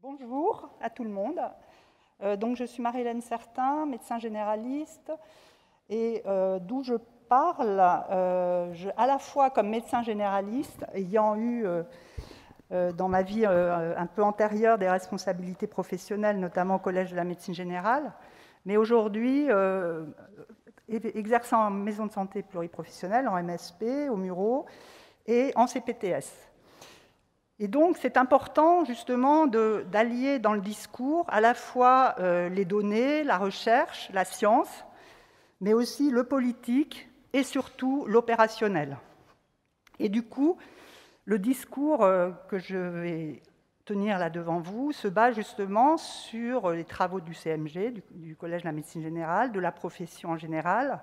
Bonjour à tout le monde. Donc, je suis Marie-Hélène Certin, médecin généraliste, et d'où je parle, à la fois comme médecin généraliste, ayant eu dans ma vie un peu antérieure des responsabilités professionnelles, notamment au Collège de la médecine générale, mais aujourd'hui exerçant en maison de santé pluriprofessionnelle, en MSP, au Muro, et en CPTS. Et donc, c'est important, justement, d'allier dans le discours à la fois les données, la recherche, la science, mais aussi le politique et surtout l'opérationnel. Et du coup, le discours que je vais tenir là devant vous se base justement sur les travaux du CMG, du Collège de la médecine générale, de la profession en général,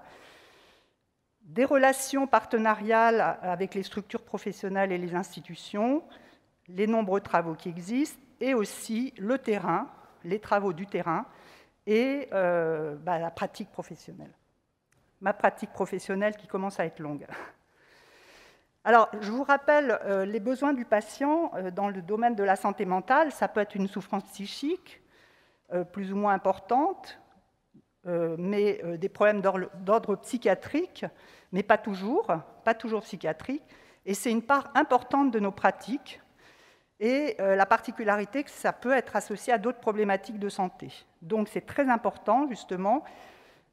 des relations partenariales avec les structures professionnelles et les institutions, les nombreux travaux qui existent, et aussi le terrain, les travaux du terrain et la pratique professionnelle. Ma pratique professionnelle qui commence à être longue. Alors, je vous rappelle les besoins du patient dans le domaine de la santé mentale. Ça peut être une souffrance psychique plus ou moins importante, mais des problèmes d'ordre psychiatrique, mais pas toujours psychiatrique. Et c'est une part importante de nos pratiques. Et la particularité que ça peut être associé à d'autres problématiques de santé. Donc c'est très important, justement,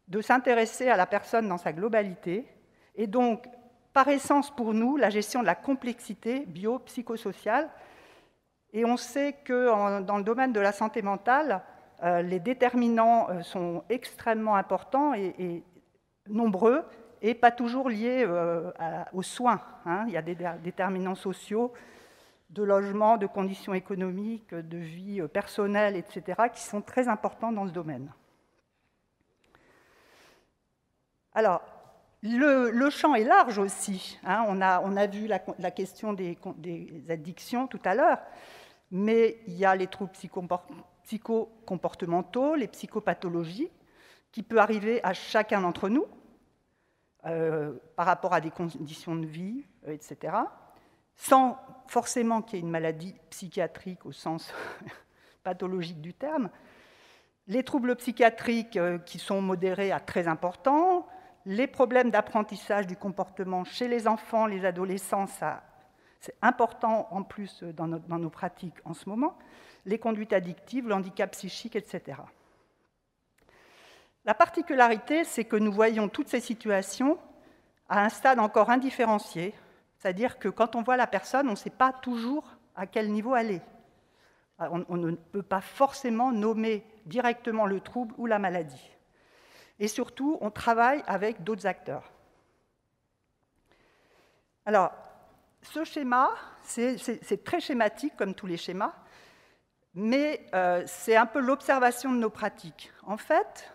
de s'intéresser à la personne dans sa globalité. Et donc, par essence pour nous, la gestion de la complexité bio-psychosociale. Et on sait que dans le domaine de la santé mentale, les déterminants sont extrêmement importants et nombreux, et pas toujours liés aux soins. Il y a des déterminants sociaux, de logement, de conditions économiques, de vie personnelle, etc., qui sont très importants dans ce domaine. Alors, le champ est large aussi. On a vu la question des addictions tout à l'heure, mais il y a les troubles psychocomportementaux, les psychopathologies, qui peuvent arriver à chacun d'entre nous par rapport à des conditions de vie, etc., sans forcément qu'il y ait une maladie psychiatrique au sens pathologique du terme. Les troubles psychiatriques qui sont modérés à très importants, les problèmes d'apprentissage du comportement chez les enfants, les adolescents, c'est important en plus dans nos pratiques en ce moment, les conduites addictives, le handicap psychique, etc. La particularité, c'est que nous voyons toutes ces situations à un stade encore indifférencié. C'est-à-dire que quand on voit la personne, on ne sait pas toujours à quel niveau elle est. On ne peut pas forcément nommer directement le trouble ou la maladie. Et surtout, on travaille avec d'autres acteurs. Alors, ce schéma, c'est très schématique comme tous les schémas, mais c'est un peu l'observation de nos pratiques. En fait,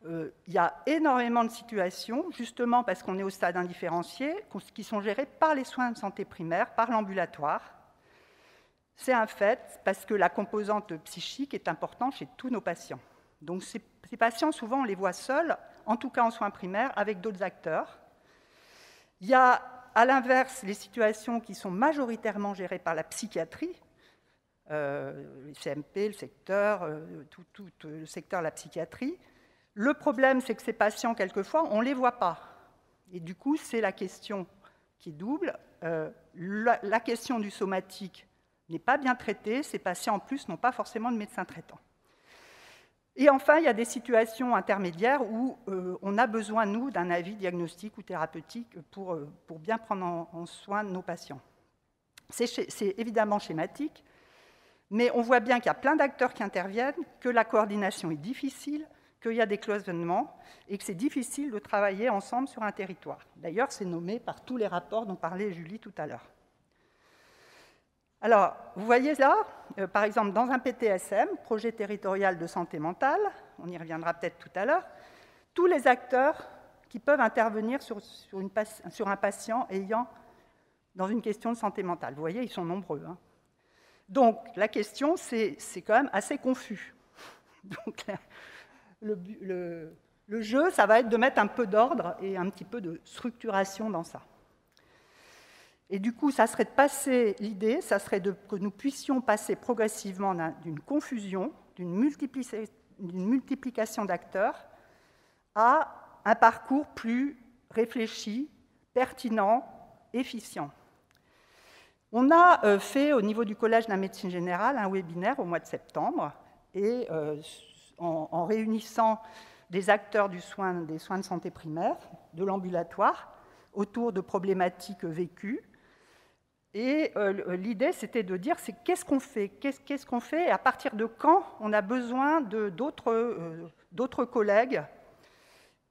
il y a énormément de situations, justement parce qu'on est au stade indifférencié, qui sont gérées par les soins de santé primaire, par l'ambulatoire. C'est un fait, parce que la composante psychique est importante chez tous nos patients. Donc ces patients, souvent, on les voit seuls, en tout cas en soins primaires, avec d'autres acteurs. Il y a, à l'inverse, les situations qui sont majoritairement gérées par la psychiatrie, le CMP, le secteur, tout le secteur de la psychiatrie. Le problème, c'est que ces patients, quelquefois, on ne les voit pas. Et du coup, c'est la question qui est double. La question du somatique n'est pas bien traitée. Ces patients, en plus, n'ont pas forcément de médecin traitant. Et enfin, il y a des situations intermédiaires où on a besoin, nous, d'un avis diagnostique ou thérapeutique pour bien prendre en soin de nos patients. C'est évidemment schématique, mais on voit bien qu'il y a plein d'acteurs qui interviennent, que la coordination est difficile, qu'il y a des cloisonnements et que c'est difficile de travailler ensemble sur un territoire. D'ailleurs, c'est nommé par tous les rapports dont parlait Julie tout à l'heure. Alors, vous voyez là, par exemple, dans un PTSM, projet territorial de santé mentale, on y reviendra peut-être tout à l'heure, tous les acteurs qui peuvent intervenir sur un patient ayant dans une question de santé mentale. Vous voyez, ils sont nombreux. Donc, la question, c'est quand même assez confus. Donc, le jeu, ça va être de mettre un peu d'ordre et un petit peu de structuration dans ça. Et du coup, l'idée, ça serait que nous puissions passer progressivement d'une confusion, d'une multiplication d'acteurs, à un parcours plus réfléchi, pertinent, efficient. On a fait au niveau du Collège de la médecine générale un webinaire au mois de septembre, et en réunissant des acteurs des soins de santé primaire, de l'ambulatoire, autour de problématiques vécues. Et l'idée, c'était de dire, qu'est-ce qu'on fait et à partir de quand on a besoin d'autres collègues.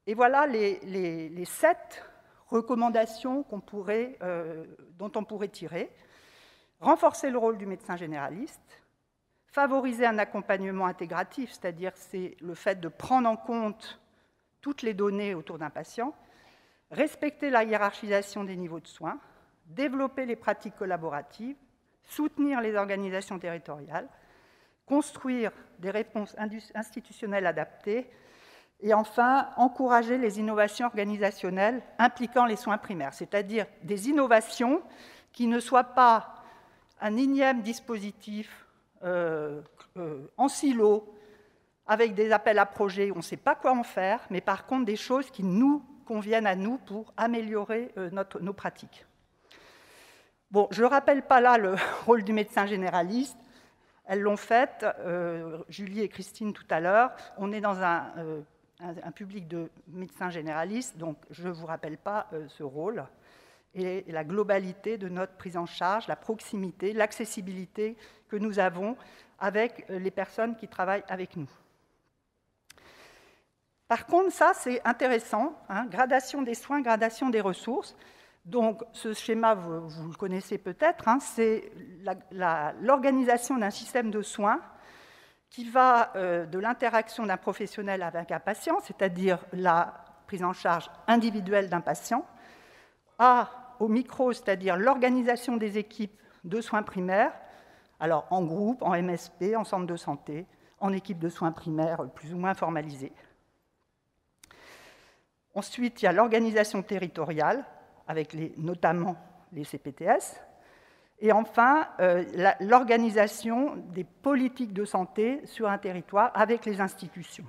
Et voilà les 7 recommandations dont on pourrait tirer. Renforcer le rôle du médecin généraliste, favoriser un accompagnement intégratif, c'est-à-dire c'est le fait de prendre en compte toutes les données autour d'un patient, respecter la hiérarchisation des niveaux de soins, développer les pratiques collaboratives, soutenir les organisations territoriales, construire des réponses institutionnelles adaptées et enfin, encourager les innovations organisationnelles impliquant les soins primaires, c'est-à-dire des innovations qui ne soient pas un énième dispositif en silo, avec des appels à projets où on ne sait pas quoi en faire, mais par contre des choses qui nous conviennent à nous pour améliorer nos pratiques. Bon, je ne rappelle pas là le rôle du médecin généraliste, elles l'ont fait, Julie et Christine tout à l'heure. On est dans un public de médecins généralistes, donc je ne vous rappelle pas ce rôle. Et la globalité de notre prise en charge, la proximité, l'accessibilité que nous avons avec les personnes qui travaillent avec nous. Par contre, ça, c'est intéressant, hein, gradation des soins, gradation des ressources. Donc, ce schéma, vous le connaissez peut-être, hein, c'est l'organisation d'un système de soins qui va de l'interaction d'un professionnel avec un patient, c'est-à-dire la prise en charge individuelle d'un patient, au micro, c'est-à-dire l'organisation des équipes de soins primaires, alors en groupe, en MSP, en centre de santé, en équipe de soins primaires plus ou moins formalisée. Ensuite, il y a l'organisation territoriale, avec notamment les CPTS. Et enfin, l'organisation des politiques de santé sur un territoire avec les institutions.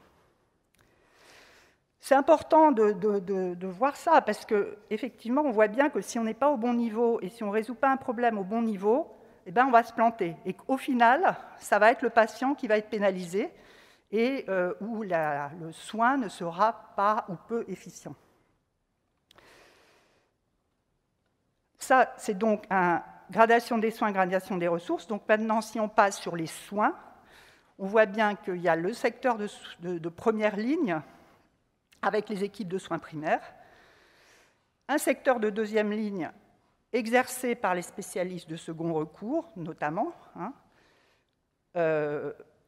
C'est important de voir ça, parce qu'effectivement, on voit bien que si on n'est pas au bon niveau et si on ne résout pas un problème au bon niveau, eh bien, on va se planter. Et qu'au final, ça va être le patient qui va être pénalisé et où le soin ne sera pas ou peu efficient. Ça, c'est donc une gradation des soins, gradation des ressources. Donc maintenant, si on passe sur les soins, on voit bien qu'il y a le secteur de première ligne, avec les équipes de soins primaires, un secteur de deuxième ligne exercé par les spécialistes de second recours, notamment, hein,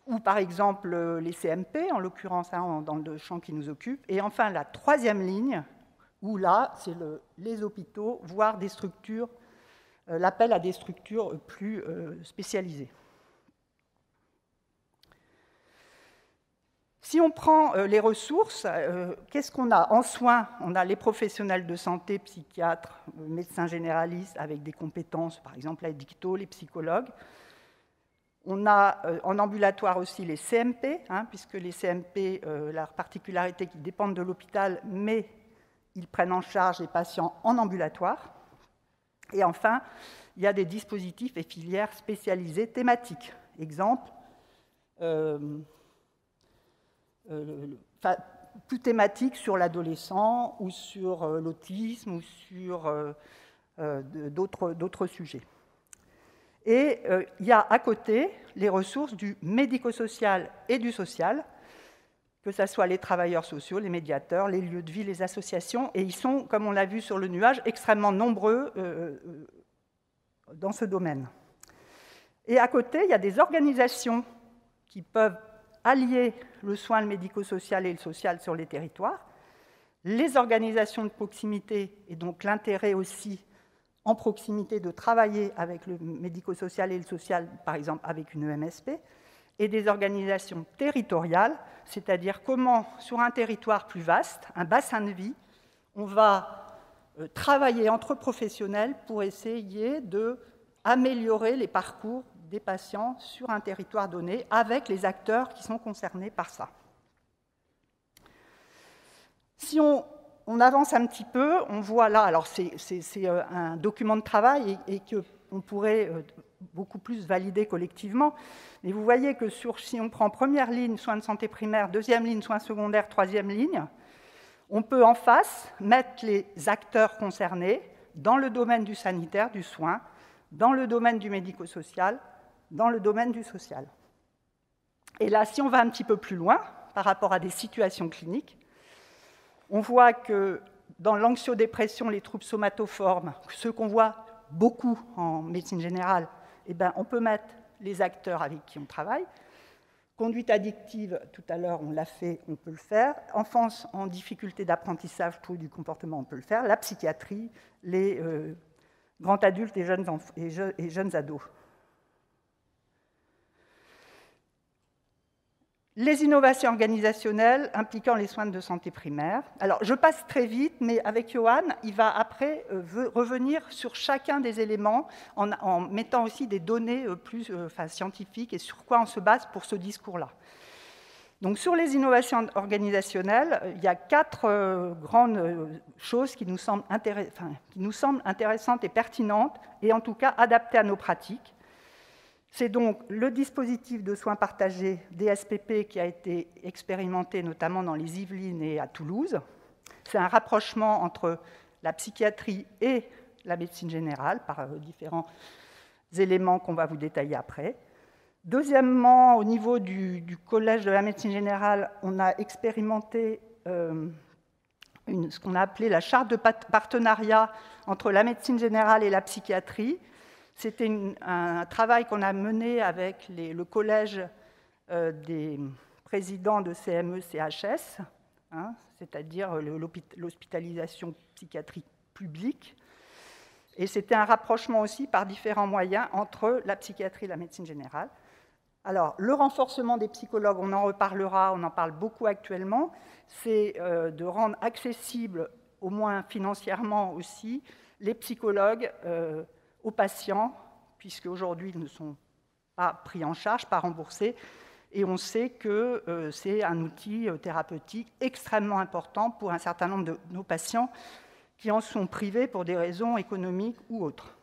ou par exemple les CMP, en l'occurrence hein, dans le champ qui nous occupe, et enfin la troisième ligne, où là, c'est les hôpitaux, voire des structures, l'appel à des structures plus spécialisées. Si on prend les ressources, qu'est-ce qu'on a? En soins, on a les professionnels de santé, psychiatres, médecins généralistes avec des compétences, par exemple la dicto, les psychologues. On a en ambulatoire aussi les CMP, hein, puisque les CMP, leur particularité qu'ils dépendent de l'hôpital, mais ils prennent en charge les patients en ambulatoire. Et enfin, il y a des dispositifs et filières spécialisées thématiques. Exemple, plus thématique sur l'adolescent ou sur l'autisme ou sur d'autres sujets. Et il y a à côté les ressources du médico-social et du social, que ce soit les travailleurs sociaux, les médiateurs, les lieux de vie, les associations, et ils sont, comme on l'a vu sur le nuage, extrêmement nombreux dans ce domaine. Et à côté, il y a des organisations qui peuvent allier le soin, le médico-social et le social sur les territoires, les organisations de proximité, et donc l'intérêt aussi en proximité de travailler avec le médico-social et le social, par exemple avec une EMSP, et des organisations territoriales, c'est-à-dire comment, sur un territoire plus vaste, un bassin de vie, on va travailler entre professionnels pour essayer d'améliorer les parcours des patients sur un territoire donné avec les acteurs qui sont concernés par ça. Si on avance un petit peu, on voit là, alors c'est un document de travail et qu'on pourrait beaucoup plus valider collectivement, mais vous voyez que si on prend première ligne, soins de santé primaire, deuxième ligne, soins secondaires, troisième ligne, on peut en face mettre les acteurs concernés dans le domaine du sanitaire, du soin, dans le domaine du médico-social, dans le domaine du social. Et là, si on va un petit peu plus loin, par rapport à des situations cliniques, on voit que dans l'anxiodépression, les troubles somatoformes, ceux qu'on voit beaucoup en médecine générale, eh ben, on peut mettre les acteurs avec qui on travaille. Conduite addictive, tout à l'heure, on l'a fait, on peut le faire. Enfance en difficulté d'apprentissage, trouble du comportement, on peut le faire. La psychiatrie, les grands adultes et jeunes ados. Les innovations organisationnelles impliquant les soins de santé primaire. Alors, je passe très vite, mais avec Johan, il va après revenir sur chacun des éléments en mettant aussi des données plus scientifiques et sur quoi on se base pour ce discours-là. Donc, sur les innovations organisationnelles, il y a 4 grandes choses qui nous semblent intéressantes et pertinentes, et en tout cas adaptées à nos pratiques. C'est donc le dispositif de soins partagés DSPP qui a été expérimenté notamment dans les Yvelines et à Toulouse. C'est un rapprochement entre la psychiatrie et la médecine générale par différents éléments qu'on va vous détailler après. Deuxièmement, au niveau du Collège de la médecine générale, on a expérimenté ce qu'on a appelé la charte de partenariat entre la médecine générale et la psychiatrie. C'était un travail qu'on a mené avec le collège des présidents de CME-CHS, c'est-à-dire l'hospitalisation psychiatrique publique. Et c'était un rapprochement aussi par différents moyens entre la psychiatrie et la médecine générale. Alors, le renforcement des psychologues, on en reparlera, on en parle beaucoup actuellement, c'est de rendre accessible, au moins financièrement aussi, les psychologues aux patients, puisque aujourd'hui ils ne sont pas pris en charge, pas remboursés, et on sait que c'est un outil thérapeutique extrêmement important pour un certain nombre de nos patients qui en sont privés pour des raisons économiques ou autres.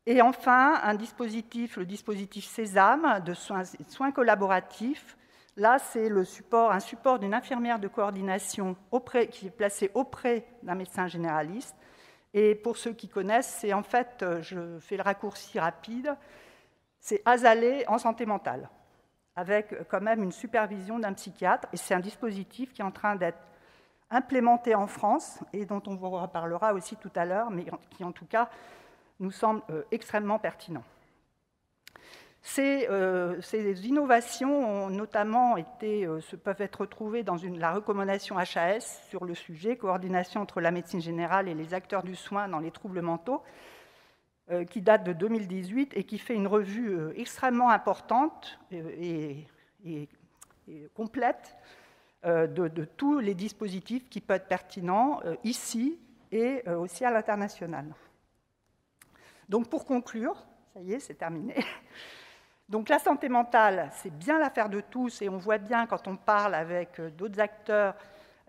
Et enfin, le dispositif Sésame de soins collaboratifs. Là, c'est un support d'une infirmière de coordination qui est placée auprès d'un médecin généraliste. Et pour ceux qui connaissent, c'est en fait, je fais le raccourci rapide, c'est Azalée en santé mentale, avec quand même une supervision d'un psychiatre. Et c'est un dispositif qui est en train d'être implémenté en France et dont on vous reparlera aussi tout à l'heure, mais qui en tout cas nous semble extrêmement pertinent. Ces innovations ont notamment peuvent être retrouvées dans la recommandation HAS sur le sujet, coordination entre la médecine générale et les acteurs du soin dans les troubles mentaux, qui date de 2018 et qui fait une revue extrêmement importante et complète de tous les dispositifs qui peuvent être pertinents ici et aussi à l'international. Donc pour conclure, ça y est, c'est terminé. Donc la santé mentale, c'est bien l'affaire de tous, et on voit bien quand on parle avec d'autres acteurs,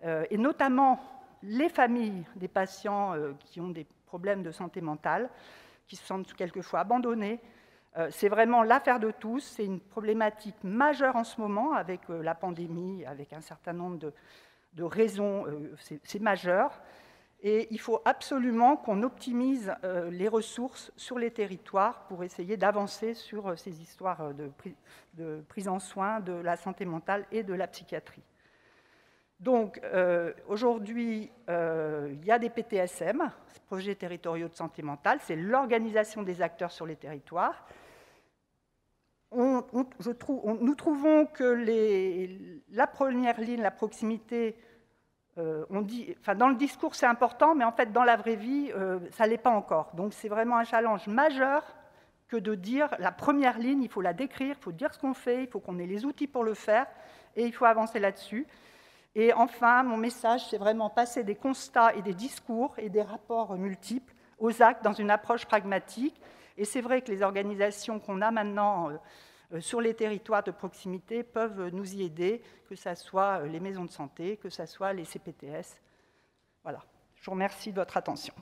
et notamment les familles des patients qui ont des problèmes de santé mentale, qui se sentent quelquefois abandonnés. C'est vraiment l'affaire de tous, c'est une problématique majeure en ce moment avec la pandémie, avec un certain nombre de raisons, c'est majeur. Et il faut absolument qu'on optimise les ressources sur les territoires pour essayer d'avancer sur ces histoires de prise en soin de la santé mentale et de la psychiatrie. Donc, aujourd'hui, il y a des PTSM, projets territoriaux de santé mentale, c'est l'organisation des acteurs sur les territoires. Nous trouvons que la première ligne, la proximité, dans le discours, c'est important, mais en fait, dans la vraie vie, ça ne l'est pas encore. Donc, c'est vraiment un challenge majeur que de dire la première ligne, il faut la décrire, il faut dire ce qu'on fait, il faut qu'on ait les outils pour le faire, et il faut avancer là-dessus. Et enfin, mon message, c'est vraiment passer des constats et des discours et des rapports multiples aux actes dans une approche pragmatique. Et c'est vrai que les organisations qu'on a maintenant sur les territoires de proximité peuvent nous y aider, que ce soit les maisons de santé, que ce soit les CPTS. Voilà. Je vous remercie de votre attention.